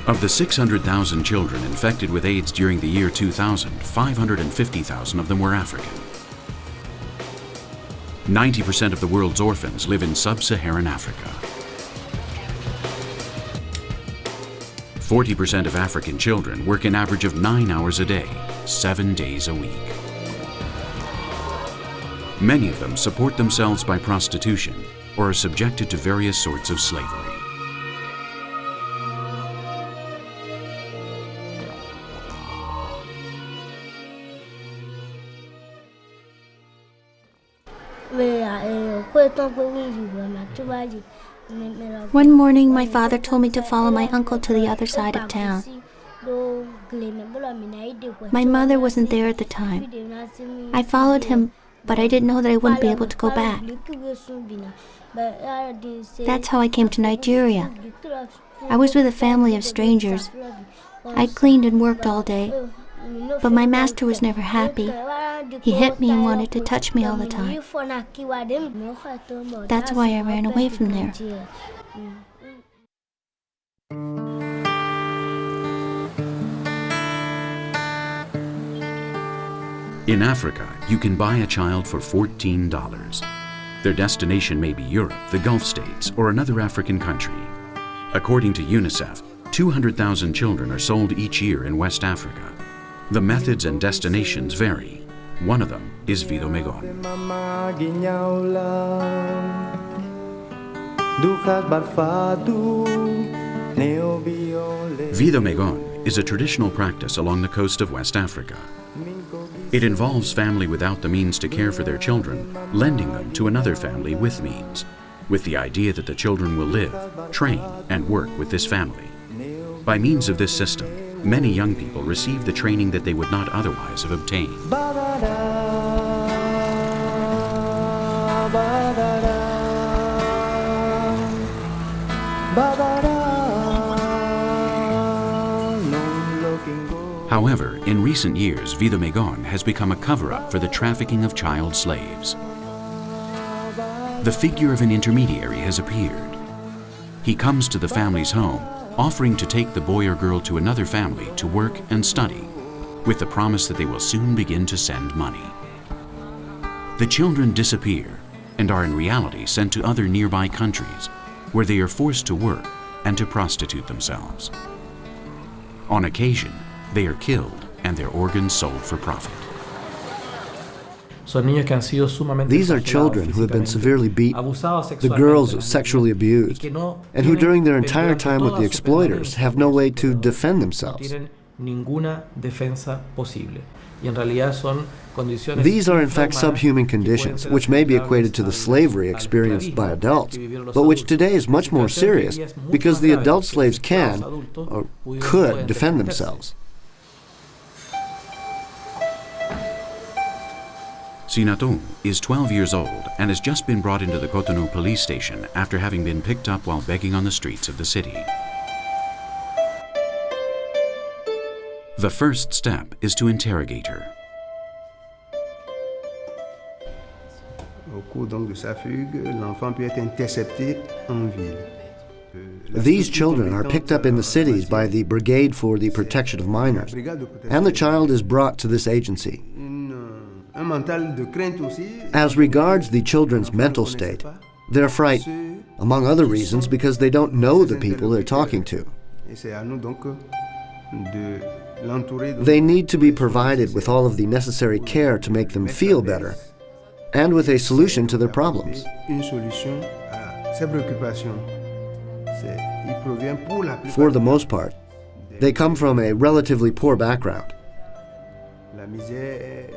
Of the 600,000 children infected with AIDS during the year 2000, 550,000 of them were African. 90% of the world's orphans live in sub-Saharan Africa. 40% of African children work an average of 9 hours a day, 7 days a week. Many of them support themselves by prostitution or are subjected to various sorts of slavery. One morning, my father told me to follow my uncle to the other side of town. My mother wasn't there at the time. I followed him, but I didn't know that I wouldn't be able to go back. That's how I came to Nigeria. I was with a family of strangers. I cleaned and worked all day, but my master was never happy. He hit me and wanted to touch me all the time. That's why I ran away from there. In Africa, you can buy a child for $14. Their destination may be Europe, the Gulf states, or another African country. According to UNICEF, 200,000 children are sold each year in West Africa. The methods and destinations vary. One of them is Vidomegon. Vidomegon is a traditional practice along the coast of West Africa. It involves family without the means to care for their children, lending them to another family with means, with the idea that the children will live, train, and work with this family. By means of this system, many young people receive the training that they would not otherwise have obtained. However, in recent years, Vidomegon has become a cover-up for the trafficking of child slaves. The figure of an intermediary has appeared. He comes to the family's home, offering to take the boy or girl to another family to work and study, with the promise that they will soon begin to send money. The children disappear and are in reality sent to other nearby countries, where they are forced to work and to prostitute themselves. On occasion, they are killed and their organs sold for profit. These are children who have been severely beaten, the girls sexually abused, and who during their entire time with the exploiters have no way to defend themselves. These are in fact subhuman conditions, which may be equated to the slavery experienced by adults, but which today is much more serious because the adult slaves can, or could, defend themselves. Sinatou is 12 years old and has just been brought into the Cotonou police station after having been picked up while begging on the streets of the city. The first step is to interrogate her. These children are picked up in the cities by the Brigade for the Protection of Minors, and the child is brought to this agency. As regards the children's mental state, they're frightened, among other reasons because they don't know the people they're talking to. They need to be provided with all of the necessary care to make them feel better, and with a solution to their problems. For the most part, they come from a relatively poor background.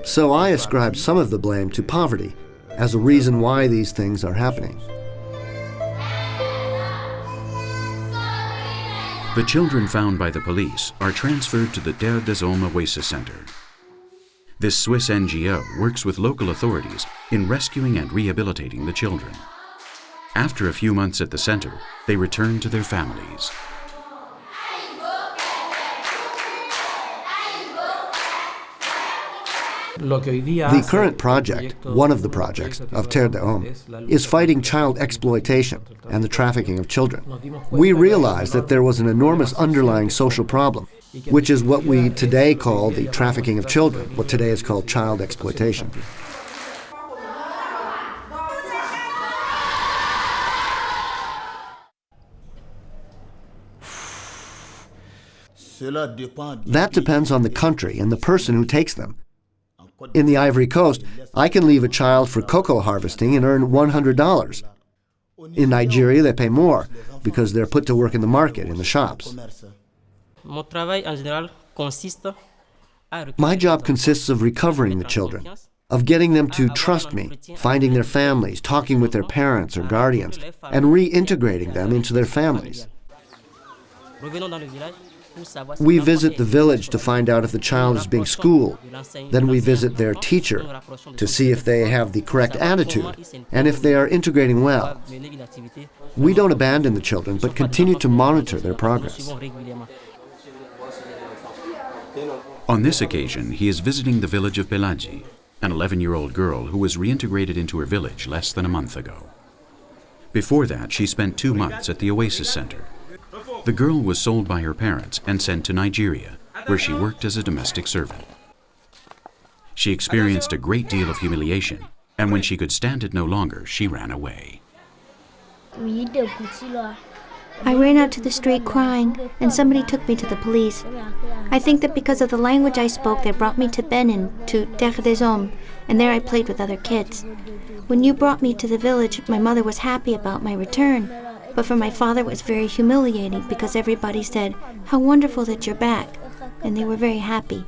So I ascribe some of the blame to poverty as a reason why these things are happening. The children found by the police are transferred to the Terre des Hommes Oasis Center. This Swiss NGO works with local authorities in rescuing and rehabilitating the children. After a few months at the center, they return to their families. The current project, one of the projects, of Terre des Hommes, is fighting child exploitation and the trafficking of children. We realized that there was an enormous underlying social problem, which is what we today call the trafficking of children, what today is called child exploitation. That depends on the country and the person who takes them. In the Ivory Coast, I can leave a child for cocoa harvesting and earn $100. In Nigeria, they pay more because they're put to work in the market, in the shops. My job consists of recovering the children, of getting them to trust me, finding their families, talking with their parents or guardians, and reintegrating them into their families. We visit the village to find out if the child is being schooled. Then we visit their teacher to see if they have the correct attitude and if they are integrating well. We don't abandon the children, but continue to monitor their progress. On this occasion, he is visiting the village of Pelagi, an 11-year-old girl who was reintegrated into her village less than a month ago. Before that, she spent 2 months at the Oasis Center. The girl was sold by her parents and sent to Nigeria, where she worked as a domestic servant. She experienced a great deal of humiliation, and when she could stand it no longer, she ran away. I ran out to the street crying, and somebody took me to the police. I think that because of the language I spoke, they brought me to Benin, to Terre des Hommes, and there I played with other kids. When you brought me to the village, my mother was happy about my return. But for my father, it was very humiliating because everybody said, "How wonderful that you're back," and they were very happy.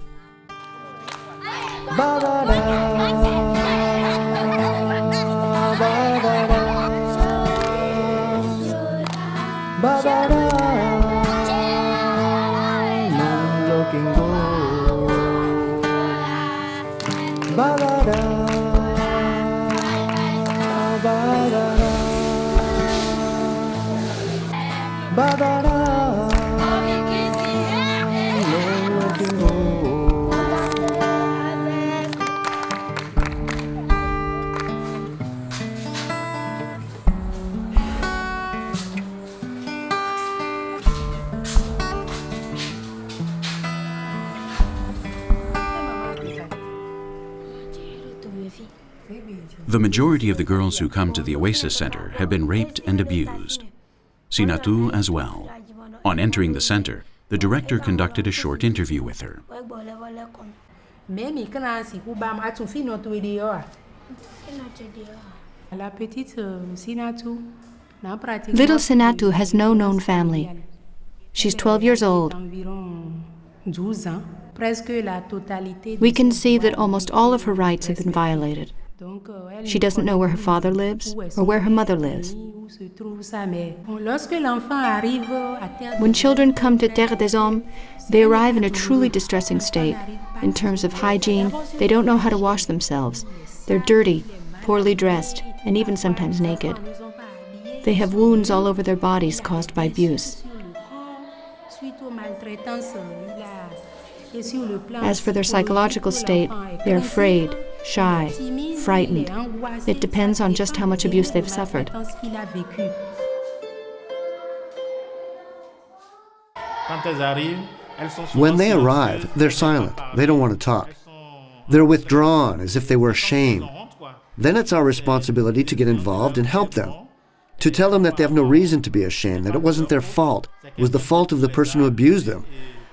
The majority of the girls who come to the Oasis Center have been raped and abused. Sinatu as well. On entering the center, the director conducted a short interview with her. Little Sinatu has no known family. She's 12 years old. We can see that almost all of her rights have been violated. She doesn't know where her father lives or where her mother lives. When children come to Terre des Hommes, they arrive in a truly distressing state. In terms of hygiene, they don't know how to wash themselves. They're dirty, poorly dressed, and even sometimes naked. They have wounds all over their bodies caused by abuse. As for their psychological state, they're afraid, shy, frightened. It depends on just how much abuse they've suffered. When they arrive, they're silent. They don't want to talk. They're withdrawn, as if they were ashamed. Then it's our responsibility to get involved and help them. To tell them that they have no reason to be ashamed, that it wasn't their fault. It was the fault of the person who abused them.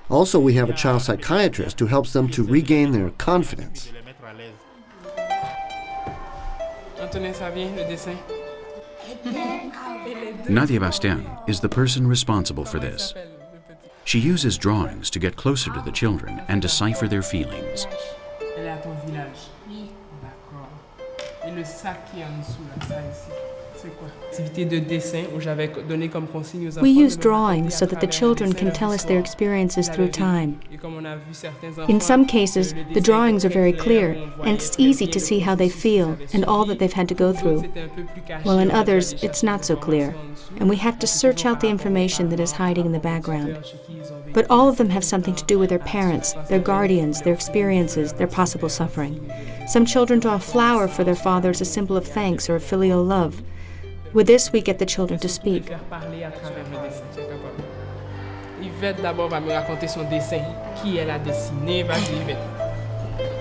Also, we have a child psychiatrist who helps them to regain their confidence. Nadia Bastien is the person responsible for this. She uses drawings to get closer to the children and decipher their feelings. We use drawings so that the children can tell us their experiences through time. In some cases, the drawings are very clear, and it's easy to see how they feel and all that they've had to go through. While in others, it's not so clear, and we have to search out the information that is hiding in the background. But all of them have something to do with their parents, their guardians, their experiences, their possible suffering. Some children draw a flower for their father as a symbol of thanks or of filial love. With this, we get the children to speak. Yvette d'abord va me raconter son dessin, qui elle a dessiné, vas-y Yvette.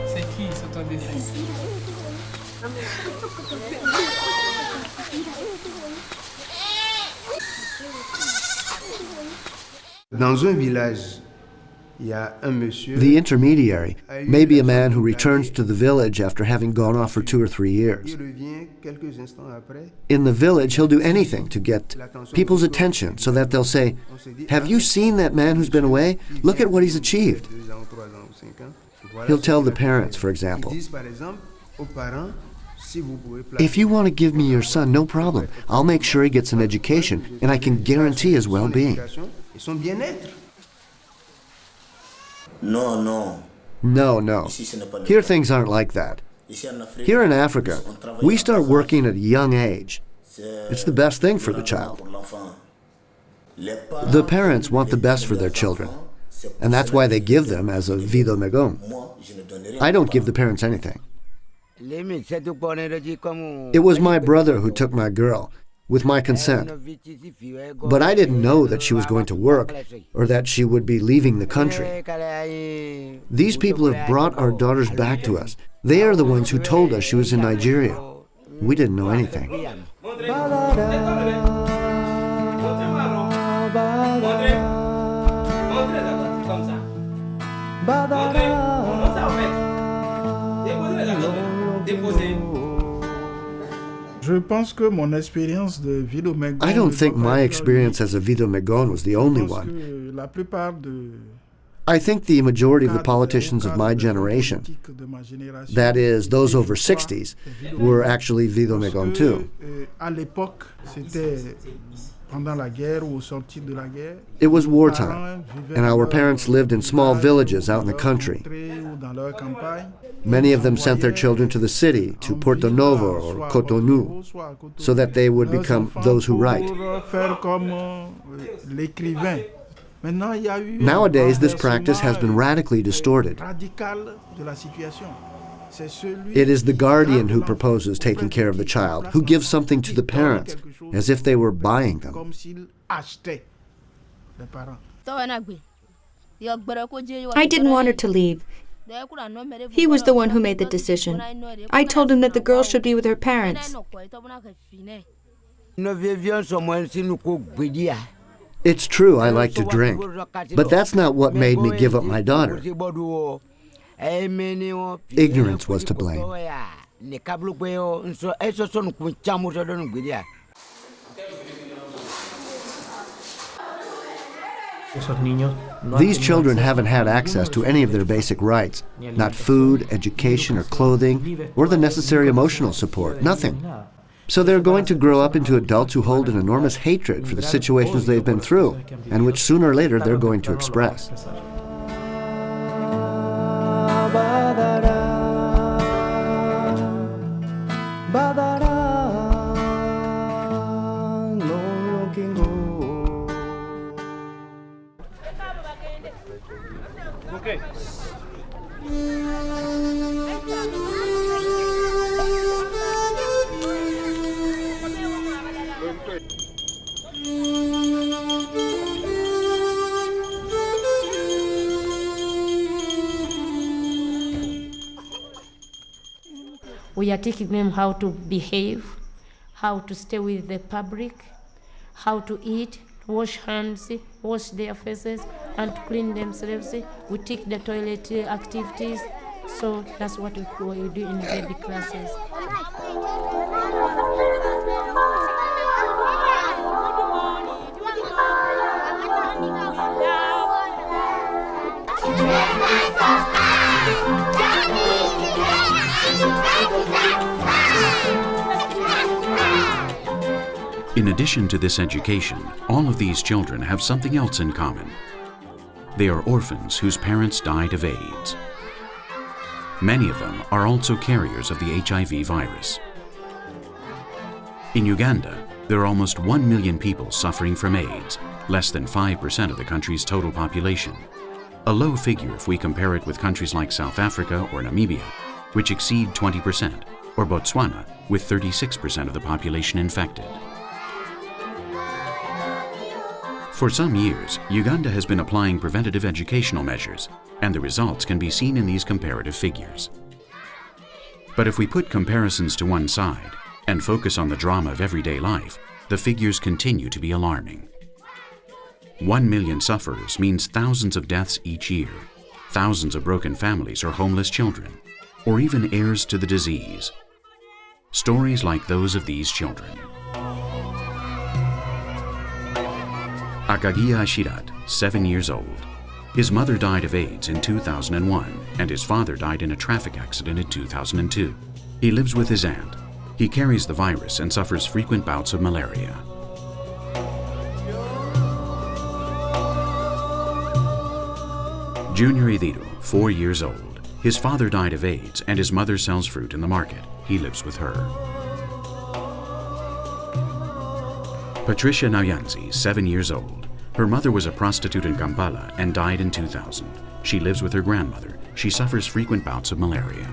C'est qui sur ton dessin? Dans un village, il y a un monsieur. The intermediary may be a man who returns to the village after having gone off for 2 or 3 years. Il revient quelques instants après. In the village, he'll do anything to get people's attention so that they'll say, "Have you seen that man who's been away? Look at what he's achieved." He'll tell the parents, for example, "If you want to give me your son, no problem. I'll make sure he gets an education, and I can guarantee his well-being." No. No. Here things aren't like that. Here in Africa, we start working at a young age. It's the best thing for the child. The parents want the best for their children, and that's why they give them as a vie de Megon. I don't give the parents anything. It was my brother who took my girl, with my consent. But I didn't know that she was going to work or that she would be leaving the country. These people have brought our daughters back to us. They are the ones who told us she was in Nigeria. We didn't know anything. I don't think my experience as a vie de Megon was the only one. I think the majority of the politicians of my generation, that is, those over 60s, were actually vie de Megon too. It was wartime, and our parents lived in small villages out in the country. Many of them sent their children to the city, to Porto Novo or Cotonou, so that they would become those who write. Nowadays, this practice has been radically distorted. It is the guardian who proposes taking care of the child, who gives something to the parents, as if they were buying them. I didn't want her to leave. He was the one who made the decision. I told him that the girl should be with her parents. It's true I like to drink, but that's not what made me give up my daughter. Ignorance was to blame. These children haven't had access to any of their basic rights, not food, education, or clothing, or the necessary emotional support, nothing. So they're going to grow up into adults who hold an enormous hatred for the situations they've been through, and which sooner or later they're going to express. Okay. We are teaching them how to behave, how to stay with the public, how to eat, wash hands, wash their faces, and to clean themselves. We take the toilet activities, so that's what we do in the baby classes. In addition to this education, all of these children have something else in common. They are orphans whose parents died of AIDS. Many of them are also carriers of the HIV virus. In Uganda, There are almost 1 million people suffering from AIDS, less than 5% of the country's total population. A low figure if we compare it with countries like South Africa or Namibia, which exceed 20%, or Botswana, with 36% of the population infected. For some years, Uganda has been applying preventative educational measures, and the results can be seen in these comparative figures. But if we put comparisons to one side and focus on the drama of everyday life, the figures continue to be alarming. 1 million sufferers means thousands of deaths each year, thousands of broken families or homeless children, or even heirs to the disease. Stories like those of these children. Akagia Ashirat, 7 years old. His mother died of AIDS in 2001, and his father died in a traffic accident in 2002. He lives with his aunt. He carries the virus and suffers frequent bouts of malaria. Junior Idiru, 4 years old. His father died of AIDS, and his mother sells fruit in the market. He lives with her. Patricia Nayanzi, 7 years old. Her mother was a prostitute in Kampala and died in 2000. She lives with her grandmother. She suffers frequent bouts of malaria.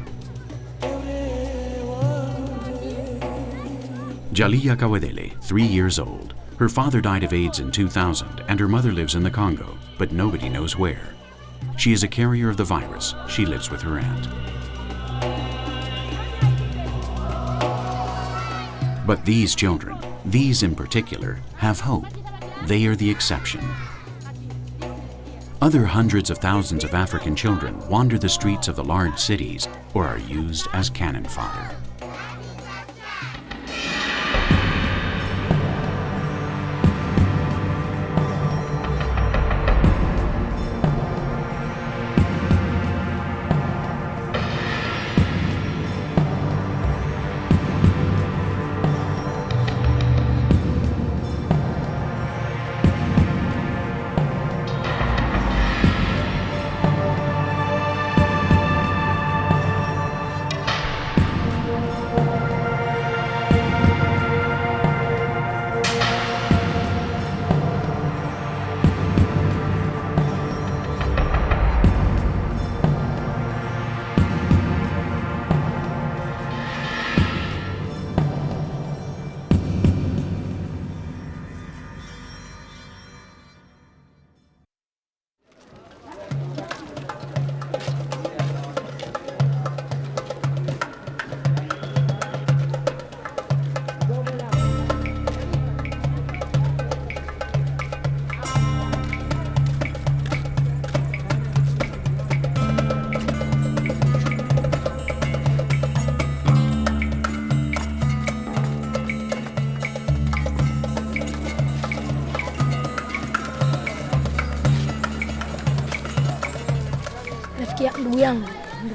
Jalia Kawadele, 3 years old. Her father died of AIDS in 2000, and her mother lives in the Congo, but nobody knows where. She is a carrier of the virus. She lives with her aunt. But these children, these in particular, have hope. They are the exception. Other hundreds of thousands of African children wander the streets of the large cities or are used as cannon fodder.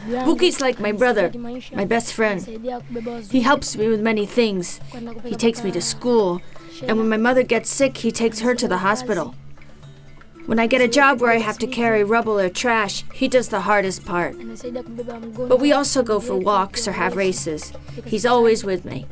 Buki's like my brother, my best friend. He helps me with many things. He takes me to school, and when my mother gets sick, he takes her to the hospital. When I get a job where I have to carry rubble or trash, he does the hardest part. But we also go for walks or have races. He's always with me.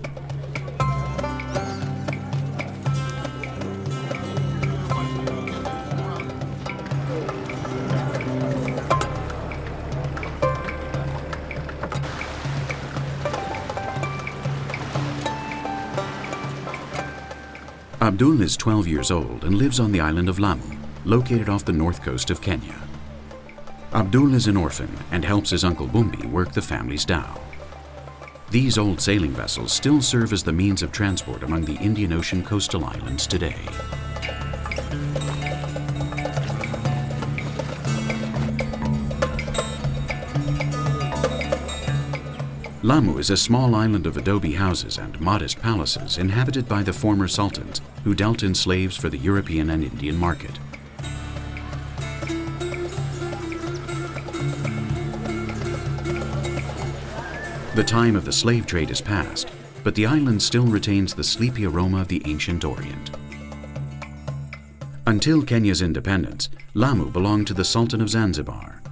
Abdul is 12 years old and lives on the island of Lamu, located off the north coast of Kenya. Abdul is an orphan and helps his uncle Bumbi work the family's dhow. These old sailing vessels still serve as the means of transport among the Indian Ocean coastal islands today. Lamu is a small island of adobe houses and modest palaces inhabited by the former sultans who dealt in slaves for the European and Indian market. The time of the slave trade is past, but the island still retains the sleepy aroma of the ancient Orient. Until Kenya's independence, Lamu belonged to the Sultan of Zanzibar.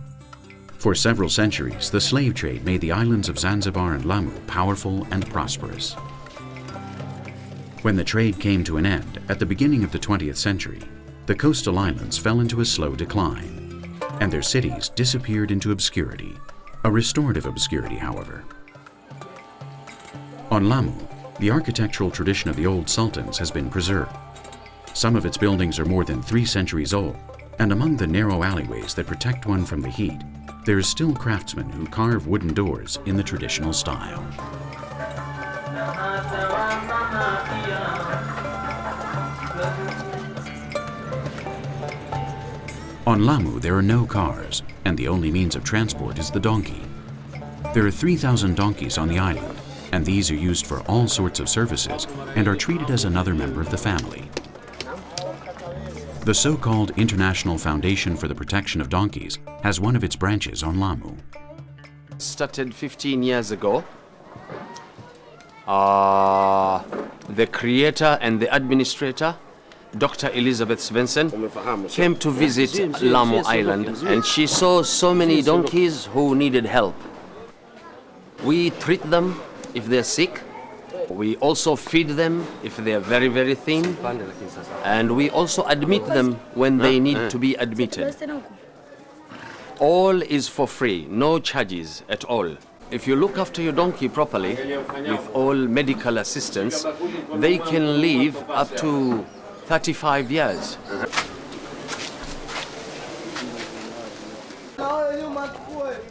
For several centuries, the slave trade made the islands of Zanzibar and Lamu powerful and prosperous. When the trade came to an end at the beginning of the 20th century, the coastal islands fell into a slow decline, and their cities disappeared into obscurity, a restorative obscurity, however. On Lamu, the architectural tradition of the old sultans has been preserved. Some of its buildings are more than 3 centuries old, and among the narrow alleyways that protect one from the heat, there are still craftsmen who carve wooden doors in the traditional style. On Lamu, there are no cars, and the only means of transport is the donkey. There are 3,000 donkeys on the island, and these are used for all sorts of services and are treated as another member of the family. The so-called International Foundation for the Protection of Donkeys has one of its branches on Lamu. Started 15 years ago. The creator and the administrator, Dr. Elizabeth Svensson, came to visit Lamu Island, and she saw so many donkeys who needed help. We treat them if they're sick. We also feed them if they're very, very thin. And we also admit them when they need to be admitted. All is for free, no charges at all. If you look after your donkey properly, with all medical assistance, they can live up to 35 years.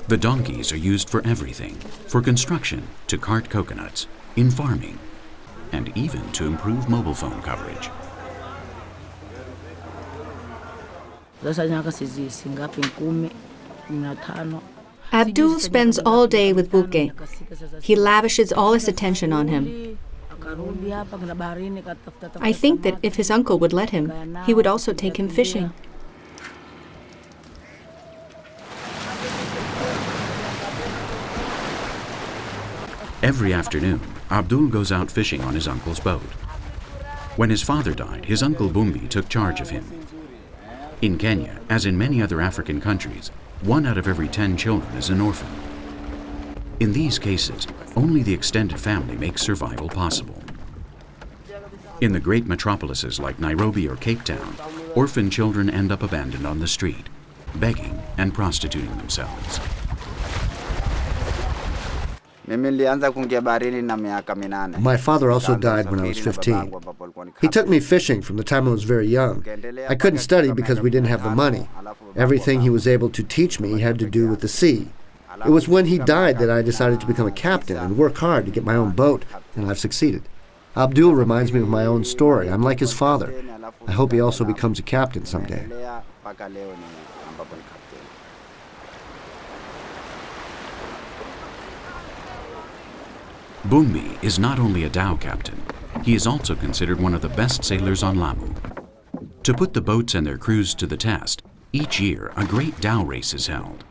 The donkeys are used for everything, for construction, to cart coconuts, in farming, and even to improve mobile phone coverage. Abdul spends all day with Buke. He lavishes all his attention on him. I think that if his uncle would let him, he would also take him fishing. Every afternoon, Abdul goes out fishing on his uncle's boat. When his father died, his uncle Bumbi took charge of him. In Kenya, as in many other African countries, 1 out of every 10 children is an orphan. In these cases, only the extended family makes survival possible. In the great metropolises like Nairobi or Cape Town, orphan children end up abandoned on the street, begging and prostituting themselves. My father also died when I was 15. He took me fishing from the time I was very young. I couldn't study because we didn't have the money. Everything he was able to teach me had to do with the sea. It was when he died that I decided to become a captain and work hard to get my own boat, and I've succeeded. Abdul reminds me of my own story. I'm like his father. I hope he also becomes a captain someday. Bumbi is not only a dhow captain, he is also considered one of the best sailors on Lamu. To put the boats and their crews to the test, each year a great dhow race is held.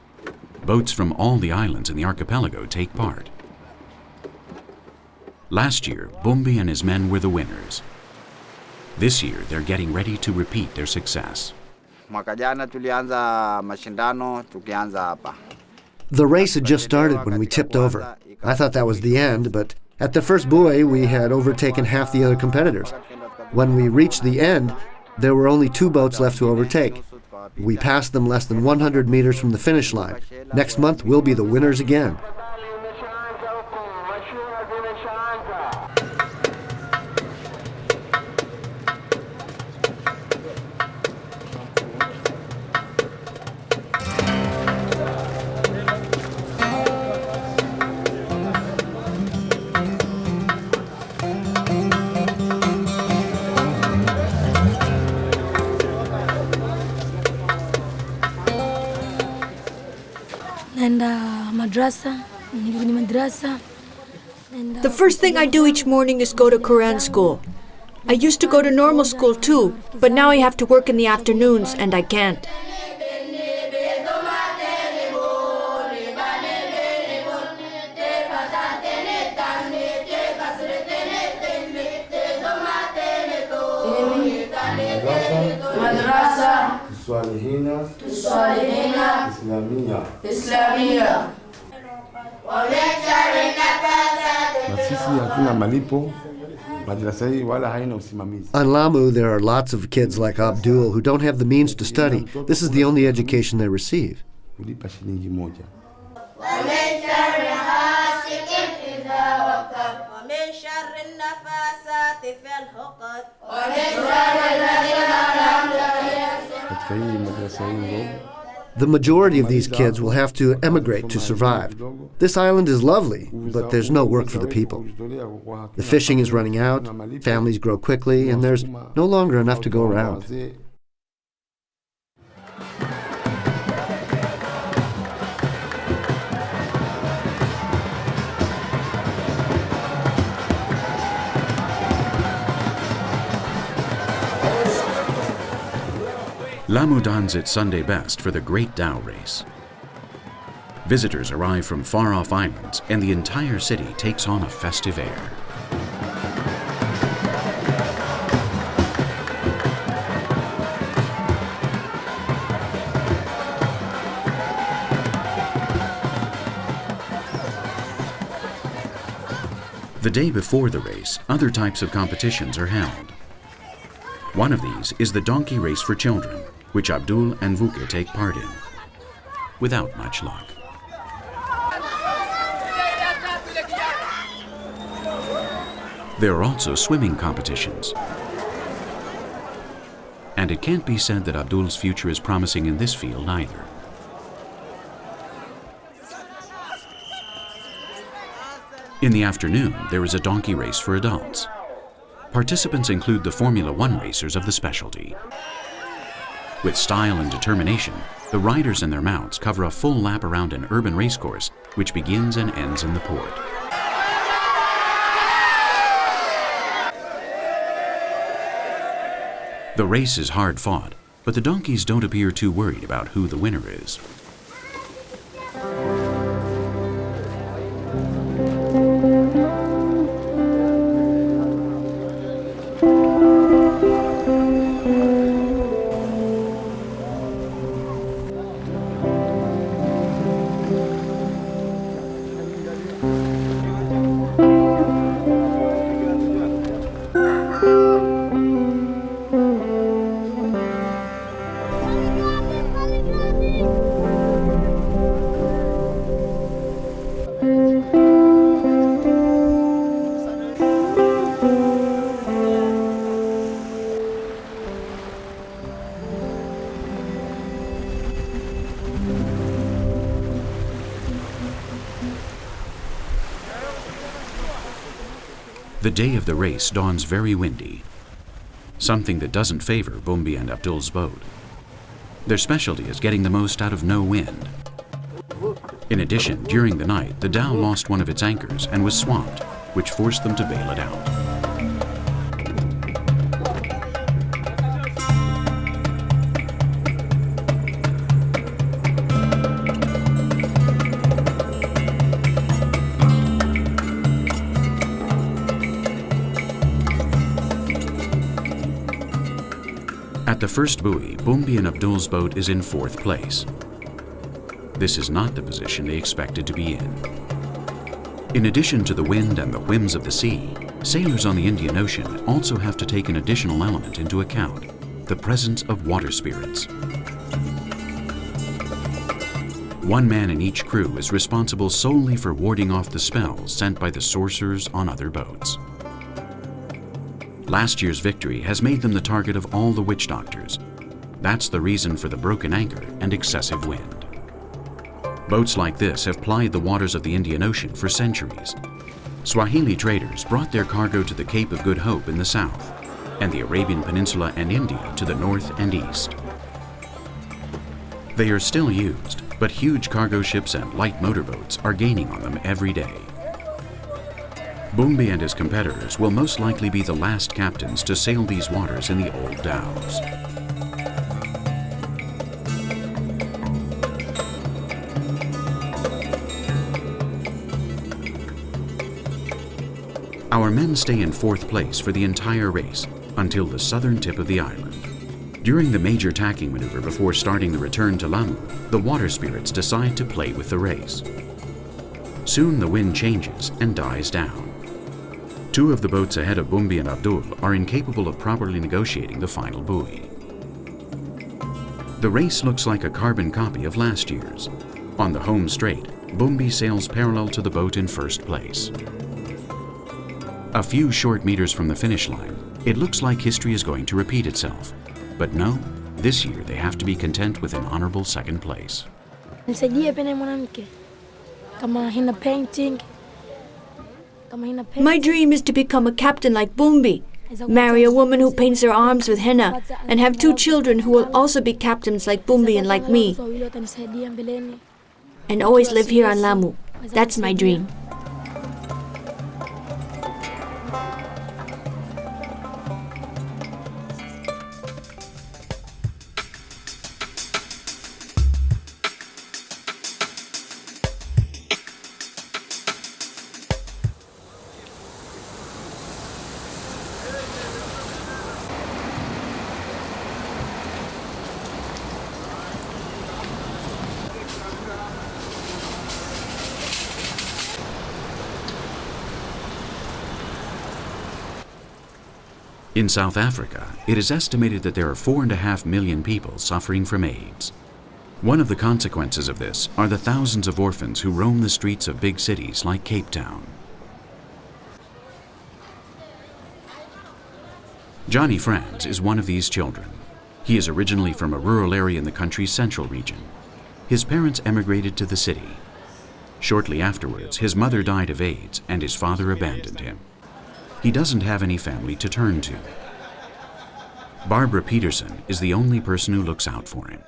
Boats from all the islands in the archipelago take part. Last year, Bumbi and his men were the winners. This year, they're getting ready to repeat their success. The race had just started when we tipped over. I thought that was the end, but at the first buoy, we had overtaken half the other competitors. When we reached the end, there were only 2 boats left to overtake. We passed them less than 100 meters from the finish line. Next month, we'll be the winners again. The first thing I do each morning is go to Quran school. I used to go to normal school too, but now I have to work in the afternoons and I can't. Na sisi hatuna malipo On Lamu, there are lots of kids like Abdul who don't have the means to study. This is the only education they receive. The majority of these kids will have to emigrate to survive. This island is lovely, but there's no work for the people. The fishing is running out, families grow quickly, and there's no longer enough to go around. Lamu dons its Sunday best for the Great Dhow Race. Visitors arrive from far-off islands, and the entire city takes on a festive air. The day before the race, other types of competitions are held. One of these is the donkey race for children, which Abdul and Vuke take part in, without much luck. There are also swimming competitions. And it can't be said that Abdul's future is promising in this field either. In the afternoon, there is a donkey race for adults. Participants include the Formula One racers of the specialty. With style and determination, the riders and their mounts cover a full lap around an urban racecourse, which begins and ends in the port. The race is hard fought, but the donkeys don't appear too worried about who the winner is. The day of the race dawns very windy, something that doesn't favor Bumbi and Abdul's boat. Their specialty is getting the most out of no wind. In addition, during the night, the dhow lost one of its anchors and was swamped, which forced them to bail it out. At the first buoy, Bumbi and Abdul's boat is in 4th place. This is not the position they expected to be in. In addition to the wind and the whims of the sea, sailors on the Indian Ocean also have to take an additional element into account: the presence of water spirits. One man in each crew is responsible solely for warding off the spells sent by the sorcerers on other boats. Last year's victory has made them the target of all the witch doctors. That's the reason for the broken anchor and excessive wind. Boats like this have plied the waters of the Indian Ocean for centuries. Swahili traders brought their cargo to the Cape of Good Hope in the south, and the Arabian Peninsula and India to the north and east. They are still used, but huge cargo ships and light motorboats are gaining on them every day. Bumbi and his competitors will most likely be the last captains to sail these waters in the old dhows. Our men stay in 4th place for the entire race until the southern tip of the island. During the major tacking maneuver before starting the return to Lamu, the water spirits decide to play with the race. Soon the wind changes and dies down. Two of the boats ahead of Bumbi and Abdul are incapable of properly negotiating the final buoy. The race looks like a carbon copy of last year's. On the home straight, Bumbi sails parallel to the boat in first place. A few short meters from the finish line, it looks like history is going to repeat itself. But no, this year they have to be content with an honorable second place. My dream is to become a captain like Bumbi, marry a woman who paints her arms with henna, and have 2 children who will also be captains like Bumbi and like me. And always live here on Lamu. That's my dream. In South Africa, it is estimated that there are 4.5 million people suffering from AIDS. One of the consequences of this are the thousands of orphans who roam the streets of big cities like Cape Town. Johnny Franz is one of these children. He is originally from a rural area in the country's central region. His parents emigrated to the city. Shortly afterwards, his mother died of AIDS and his father abandoned him. He doesn't have any family to turn to. Barbara Peterson is the only person who looks out for him.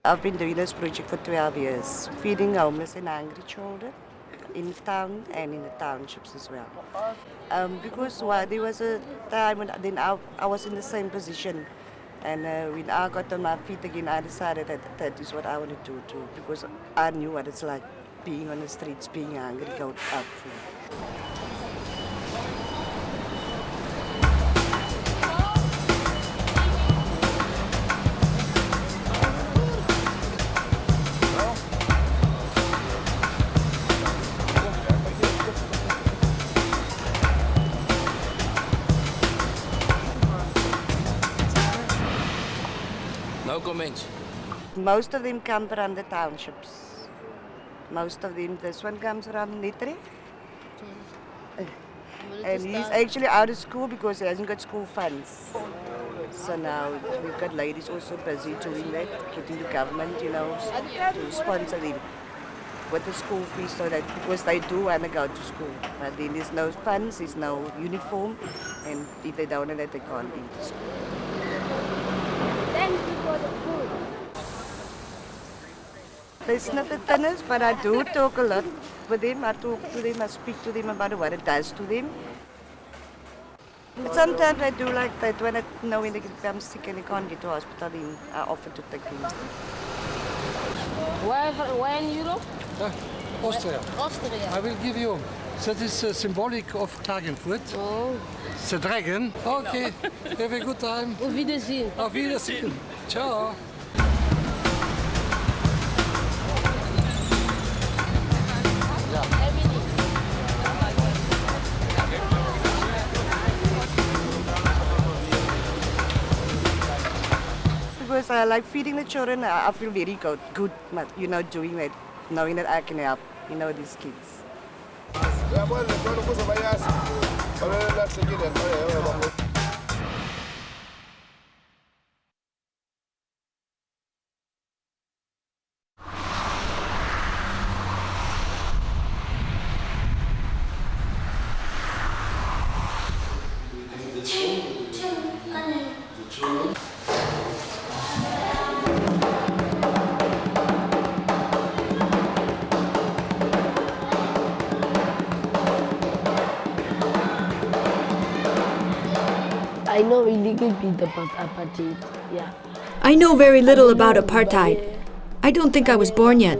I've been doing this project for 12 years, feeding homeless and hungry children in town and in the townships as well. Because there was a time when I was in the same position, and when I got on my feet again, I decided that is what I want to do too, because I knew what it's like being on the streets, being hungry, going out food. Most of them come from the townships. Most of them, this one comes from Nitre. And he's actually out of school because he hasn't got school funds. So now we've got ladies also busy doing that, getting the government, to sponsor them with the school fees, so that because they do want to go to school. But then there's no funds, there's no uniform, and if they don't know that, they can't be to school. Thank you for the food. It's not the tennis, but I do talk a lot with them. I talk to them, I speak to them about what it does to them. But sometimes I do like that when when they become sick and they can't get to hospital, then I offer to take them. Where in Europe? Austria. Austria. I will give you. That is symbolic of Tagenput. Oh. It's a dragon. Okay, have a good time. Auf Wiedersehen. Auf Wiedersehen. Ciao. Because I like feeding the children, I feel very good, doing that, knowing that I can help, these kids. I know really good bit about apartheid, yeah. I know very little about apartheid. I don't think I was born yet.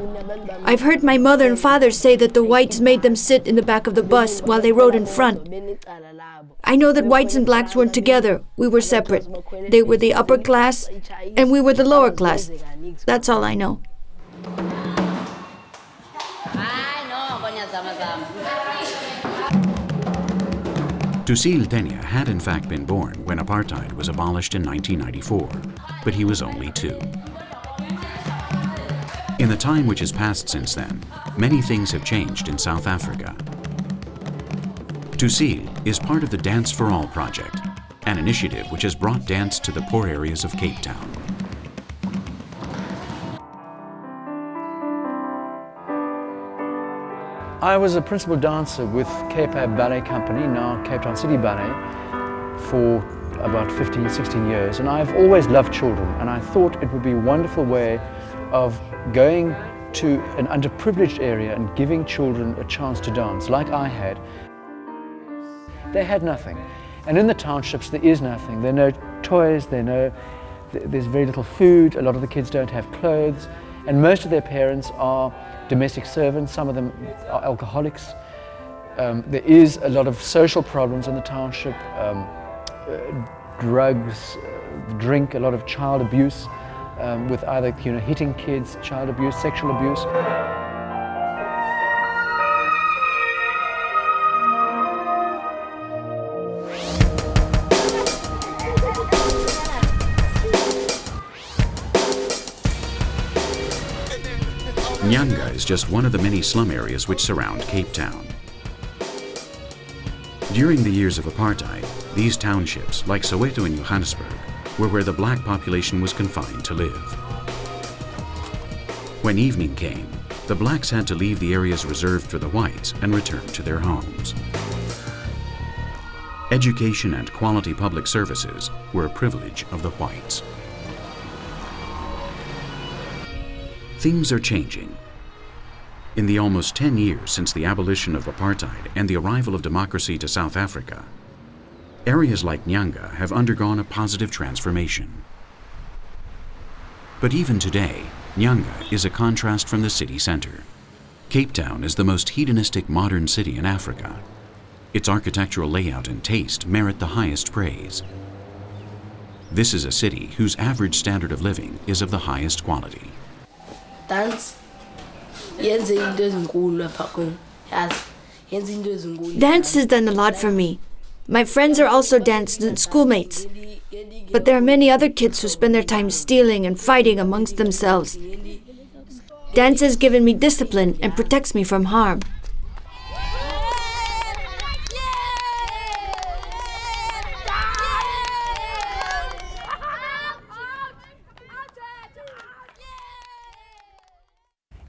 I've heard my mother and father say that the whites made them sit in the back of the bus while they rode in front. I know that whites and blacks weren't together. We were separate. They were the upper class, and we were the lower class. That's all I know. Tusil Tenya had in fact been born when apartheid was abolished in 1994, but he was only 2. In the time which has passed since then, many things have changed in South Africa. Tusil is part of the Dance for All project, an initiative which has brought dance to the poor areas of Cape Town. I was a principal dancer with Cape Ballet Company, now Cape Town City Ballet, for about 15, 16 years, and I've always loved children, and I thought it would be a wonderful way of going to an underprivileged area and giving children a chance to dance, like I had. They had nothing, and in the townships there is nothing. There are no toys, there's very little food, a lot of the kids don't have clothes, and most of their parents are domestic servants, some of them are alcoholics. There is a lot of social problems in the township, drugs, drink, a lot of child abuse, with either hitting kids, child abuse, sexual abuse. Nyanga is just one of the many slum areas which surround Cape Town. During the years of apartheid, these townships, like Soweto and Johannesburg, were where the black population was confined to live. When evening came, the blacks had to leave the areas reserved for the whites and return to their homes. Education and quality public services were a privilege of the whites. Things are changing. In the almost 10 years since the abolition of apartheid and the arrival of democracy to South Africa, areas like Nyanga have undergone a positive transformation. But even today, Nyanga is a contrast from the city center. Cape Town is the most hedonistic modern city in Africa. Its architectural layout and taste merit the highest praise. This is a city whose average standard of living is of the highest quality. Dance has done a lot for me. My friends are also dance schoolmates. But there are many other kids who spend their time stealing and fighting amongst themselves. Dance has given me discipline and protects me from harm.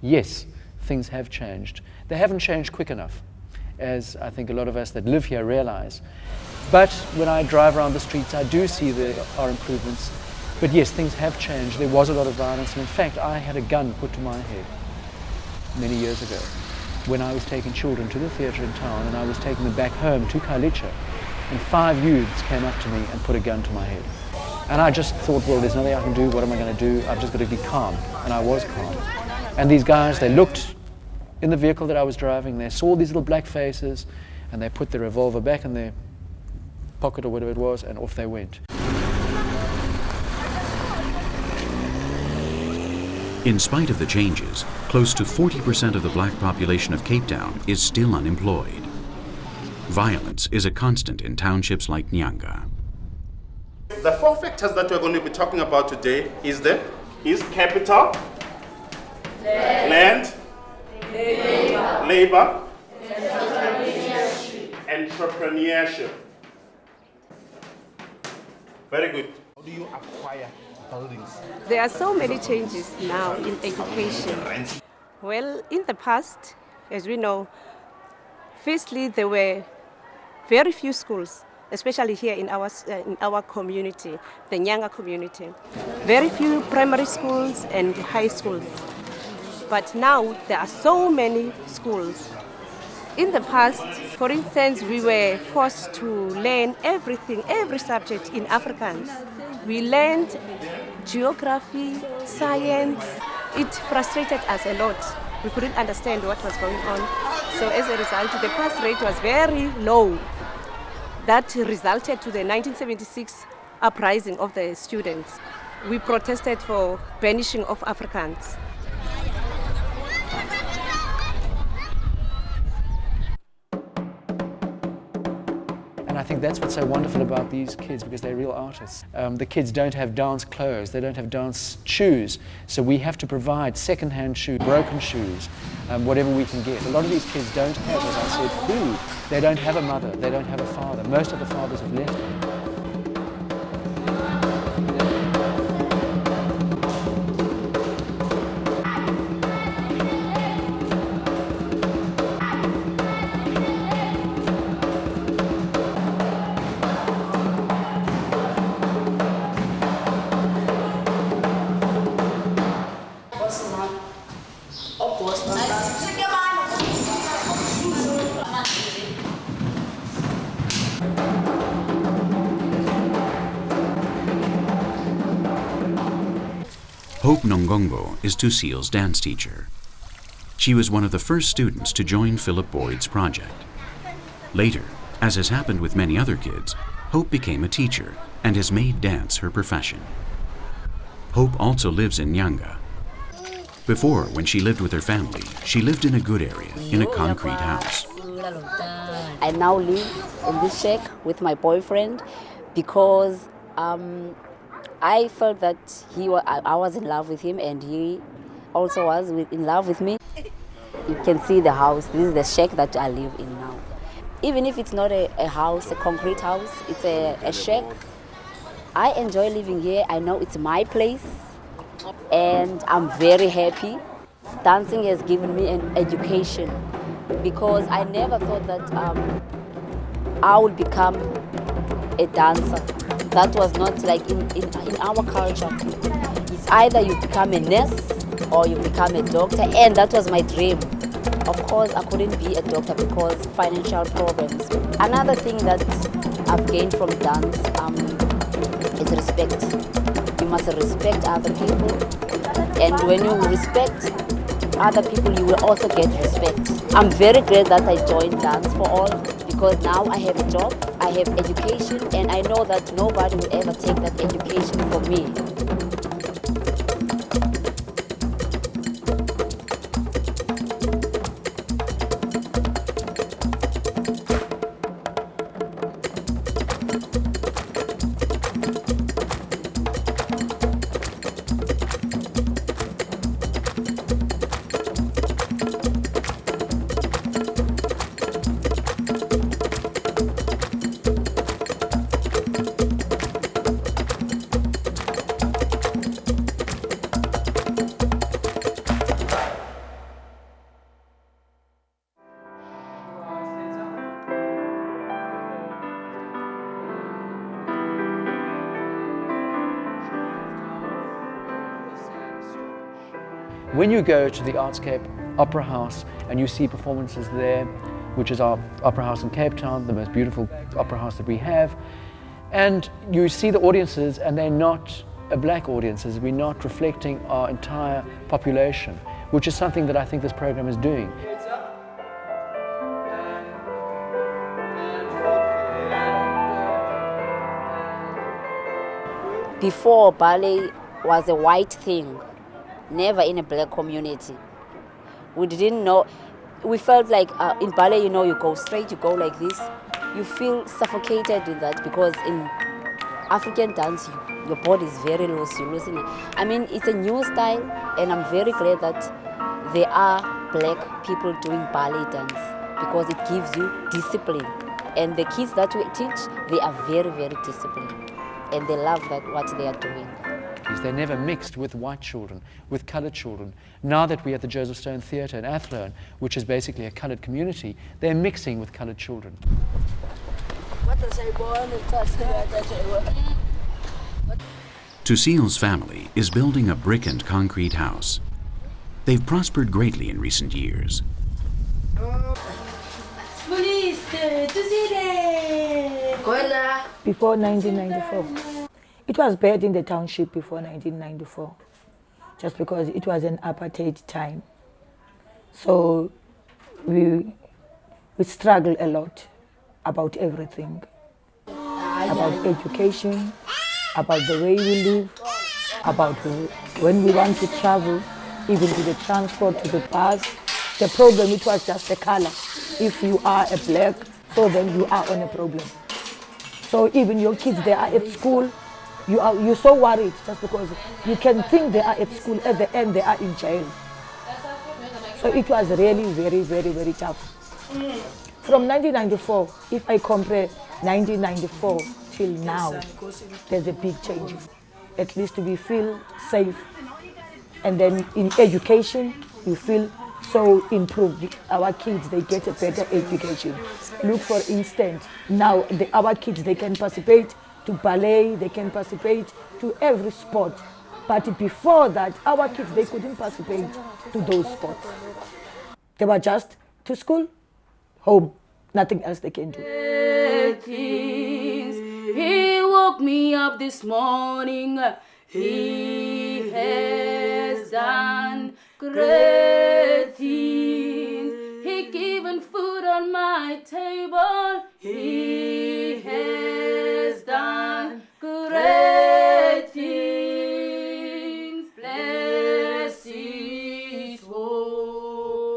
Yes, things have changed. They haven't changed quick enough, as I think a lot of us that live here realize. But when I drive around the streets, I do see there are improvements. But yes, things have changed. There was a lot of violence, and in fact, I had a gun put to my head many years ago when I was taking children to the theatre in town, and I was taking them back home to Kailicha, and 5 youths came up to me and put a gun to my head. And I just thought, well, there's nothing I can do. What am I going to do? I've just got to be calm. And I was calm. And these guys, they looked in the vehicle that I was driving, they saw these little black faces, and they put the revolver back in their pocket or whatever it was, and off they went. In spite of the changes, close to 40% of the black population of Cape Town is still unemployed. Violence is a constant in townships like Nyanga. The 4 factors that we're going to be talking about today is capital, land, labor, entrepreneurship. Very good. How do you acquire buildings? There are so many changes now in education. Well, in the past, as we know, firstly, there were very few schools, especially here in our community, the Nyanga community. Very few primary schools and high schools. But now there are so many schools. In the past, for instance, we were forced to learn everything, every subject in Afrikaans. We learned geography, science. It frustrated us a lot. We couldn't understand what was going on. So as a result, the pass rate was very low. That resulted to the 1976 uprising of the students. We protested for banishing of Afrikaans. And And I think that's what's so wonderful about these kids, because they're real artists. The kids don't have dance clothes, they don't have dance shoes, so we have to provide second-hand shoes, broken shoes, whatever we can get. A lot of these kids don't have, as I said, food. They don't have a mother, they don't have a father. Most of the fathers have left them. Hope Nongongo is Tusil's dance teacher. She was one of the first students to join Philip Boyd's project. Later, as has happened with many other kids, Hope became a teacher and has made dance her profession. Hope also lives in Nyanga. Before, when she lived with her family, she lived in a good area, in a concrete house. I now live in this shack with my boyfriend because I felt that I was in love with him and he also was in love with me. You can see the house. This is the shack that I live in now. Even if it's not a house, a concrete house, it's a shack. I enjoy living here. I know it's my place and I'm very happy. Dancing has given me an education because I never thought that I would become a dancer. That was not like in our culture. It's either you become a nurse or you become a doctor, and that was my dream. Of course, I couldn't be a doctor because financial problems. Another thing that I've gained from dance is respect. You must respect other people, and when you respect other people, you will also get respect. I'm very glad that I joined Dance for All because now I have a job, I have education, and I know that nobody will ever take that education from me. When you go to the Artscape Opera House and you see performances there, which is our opera house in Cape Town, the most beautiful opera house that we have, and you see the audiences and they're not black audiences, we're not reflecting our entire population, which is something that I think this program is doing. Before, ballet was a white thing, never in a black community. We didn't know, we felt like in ballet, you know, you go straight, you go like this. You feel suffocated in that because in African dance, your body is very loose, you're losing it. I mean, it's a new style, and I'm very glad that there are black people doing ballet dance because it gives you discipline. And the kids that we teach, they are very, very disciplined, and they love what they are doing. They're never mixed with white children, with coloured children. Now that we're at the Joseph Stone Theatre in Athlone, which is basically a coloured community, they're mixing with coloured children. Tusil's family is building a brick and concrete house. They've prospered greatly in recent years. Before 1994. It was bad in the township before 1994, just because it was an apartheid time. So we struggle a lot about everything, about education, about the way we live, about when we want to travel, even to the transport, to the bus. The problem, it was just the color. If you are a black, so then you are on a problem. So even your kids, they are at school, you're so worried just because you can think they are at school, at the end they are in jail. So it was really very, very, very tough. From 1994, if I compare 1994 till now, there's a big change. At least we feel safe. And then in education, we feel so improved. Our kids, they get a better education. Look, for instance, now our kids, they can participate to ballet, they can participate to every sport. But before that, our kids, they couldn't participate to those sports. They were just to school, home, nothing else they can do. He woke me up this morning. He has done great things. He given food on my table. He has done great things. Bless his holy.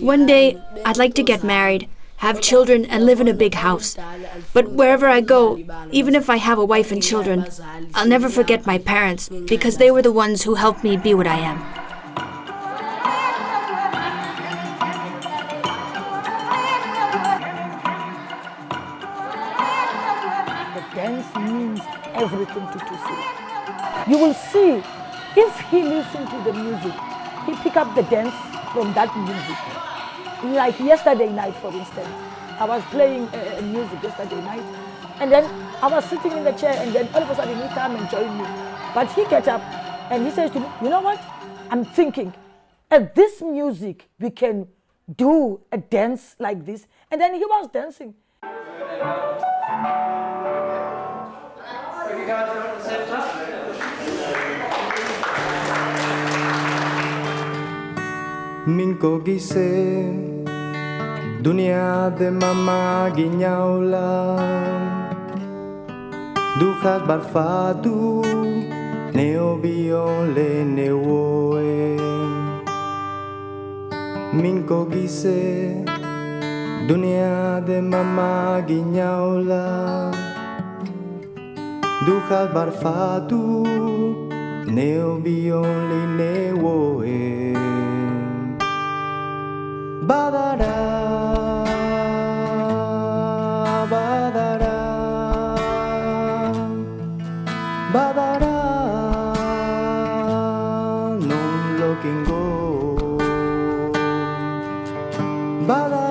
One day, I'd like to get married, have children, and live in a big house. But wherever I go, even if I have a wife and children, I'll never forget my parents, because they were the ones who helped me be what I am. The dance means everything to Tusi. You will see, if he listens to the music, he pick up the dance from that music. Like yesterday night, for instance, I was playing music yesterday night, and then I was sitting in the chair, and then all of a sudden he came and joined me. But he get up and he says to me, you know what? I'm thinking, at this music, we can do a dance like this. And then he was dancing. Min ko gise dunia de mama ginyaula dujas barfatu neo biole neoe Min ko gise dunia de mama ginyaula dujas barfatu neo biole neoe Badara, badara, badara, non looking go. Badara.